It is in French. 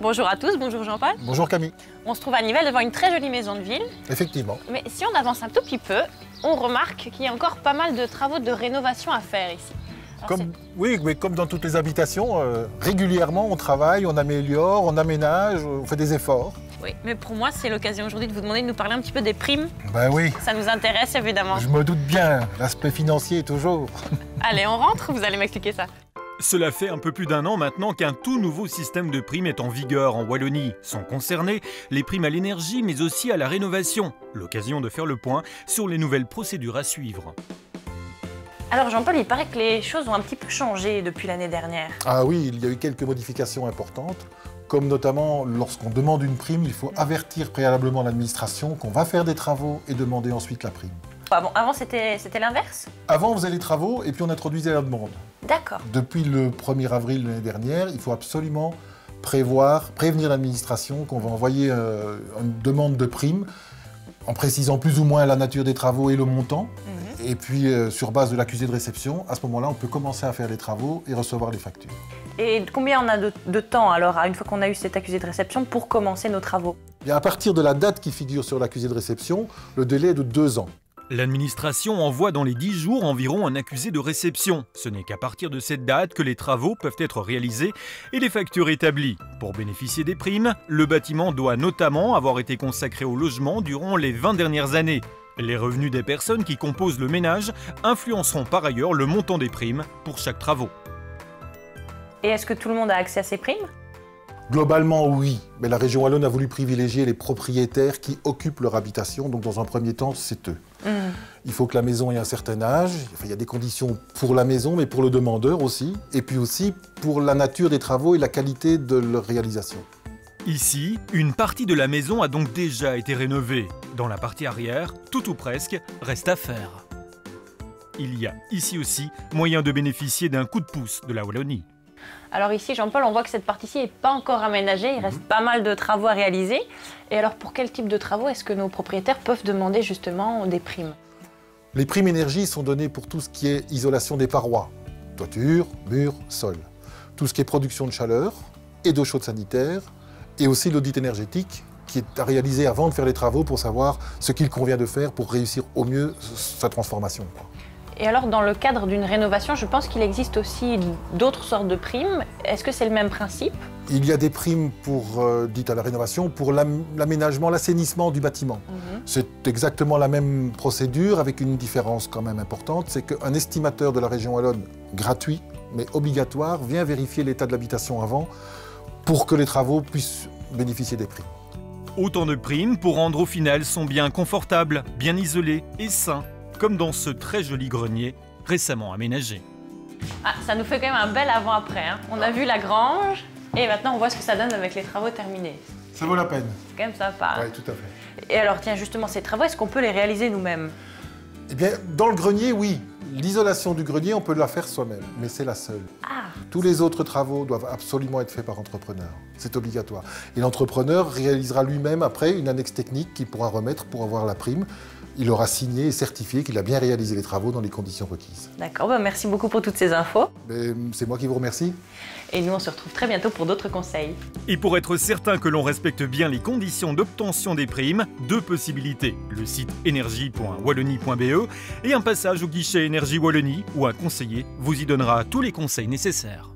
Bonjour à tous, bonjour Jean-Paul. Bonjour Camille. On se trouve à Nivelles devant une très jolie maison de ville. Effectivement. Mais si on avance un tout petit peu, on remarque qu'il y a encore pas mal de travaux de rénovation à faire ici. Oui, mais comme dans toutes les habitations, régulièrement on travaille, on améliore, on aménage, on fait des efforts. Oui, mais pour moi c'est l'occasion aujourd'hui de vous demander de nous parler un petit peu des primes. Ben oui. Ça nous intéresse évidemment. Je me doute bien, l'aspect financier toujours. Allez, on rentre, vous allez m'expliquer ça. Cela fait un peu plus d'un an maintenant qu'un tout nouveau système de primes est en vigueur en Wallonie. Sont concernées les primes à l'énergie mais aussi à la rénovation. L'occasion de faire le point sur les nouvelles procédures à suivre. Alors Jean-Paul, il paraît que les choses ont un petit peu changé depuis l'année dernière. Ah oui, il y a eu quelques modifications importantes, comme notamment lorsqu'on demande une prime, il faut avertir préalablement l'administration qu'on va faire des travaux et demander ensuite la prime. Avant c'était l'inverse? Avant on faisait les travaux et puis on introduisait la demande. D'accord. Depuis le 1er avril de l'année dernière, il faut absolument prévenir l'administration qu'on va envoyer une demande de prime en précisant plus ou moins la nature des travaux et le montant. Et puis, sur base de l'accusé de réception, à ce moment-là, on peut commencer à faire les travaux et recevoir les factures. Et combien on a de temps, alors, une fois qu'on a eu cet accusé de réception, pour commencer nos travaux? Bien, à partir de la date qui figure sur l'accusé de réception, le délai est de 2 ans. L'administration envoie dans les 10 jours environ un accusé de réception. Ce n'est qu'à partir de cette date que les travaux peuvent être réalisés et les factures établies. Pour bénéficier des primes, le bâtiment doit notamment avoir été consacré au logement durant les 20 dernières années. Les revenus des personnes qui composent le ménage influenceront par ailleurs le montant des primes pour chaque travaux. Et est-ce que tout le monde a accès à ces primes? Globalement, oui. Mais la région Wallonne a voulu privilégier les propriétaires qui occupent leur habitation. Donc, dans un premier temps, c'est eux. Il faut que la maison ait un certain âge. Enfin, il y a des conditions pour la maison, mais pour le demandeur aussi. Et puis aussi pour la nature des travaux et la qualité de leur réalisation. Ici, une partie de la maison a donc déjà été rénovée. Dans la partie arrière, tout ou presque reste à faire. Il y a ici aussi moyen de bénéficier d'un coup de pouce de la Wallonie. Alors ici, Jean-Paul, on voit que cette partie-ci n'est pas encore aménagée, il reste pas mal de travaux à réaliser. Et alors, pour quel type de travaux est-ce que nos propriétaires peuvent demander justement des primes? Les primes énergie sont données pour tout ce qui est isolation des parois, toiture, murs, sol. Tout ce qui est production de chaleur et d'eau chaude sanitaire, et aussi l'audit énergétique qui est à réaliser avant de faire les travaux pour savoir ce qu'il convient de faire pour réussir au mieux sa transformation. Et alors, dans le cadre d'une rénovation, je pense qu'il existe aussi d'autres sortes de primes. Est-ce que c'est le même principe? Il y a des primes dites à la rénovation pour l'aménagement, l'assainissement du bâtiment. C'est exactement la même procédure avec une différence quand même importante, c'est qu'un estimateur de la région Wallonne, gratuit mais obligatoire, vient vérifier l'état de l'habitation avant pour que les travaux puissent bénéficier des primes. Autant de primes pour rendre au final son bien confortable, bien isolé et sain, comme dans ce très joli grenier récemment aménagé. Ah, ça nous fait quand même un bel avant-après. On a vu la grange et maintenant on voit ce que ça donne avec les travaux terminés. Ça vaut la peine. C'est quand même sympa. Oui, tout à fait. Et alors tiens, justement, ces travaux, est-ce qu'on peut les réaliser nous-mêmes? Eh bien, dans le grenier, oui. L'isolation du grenier, on peut la faire soi-même, mais c'est la seule. Tous les autres travaux doivent absolument être faits par entrepreneur. C'est obligatoire. Et l'entrepreneur réalisera lui-même après une annexe technique qu'il pourra remettre pour avoir la prime. Il aura signé et certifié qu'il a bien réalisé les travaux dans les conditions requises. D'accord, merci beaucoup pour toutes ces infos. C'est moi qui vous remercie. Et nous, on se retrouve très bientôt pour d'autres conseils. Et pour être certain que l'on respecte bien les conditions d'obtention des primes, 2 possibilités. Le site énergie.wallonie.be et un passage au guichet Énergie Wallonie où un conseiller vous y donnera tous les conseils nécessaires.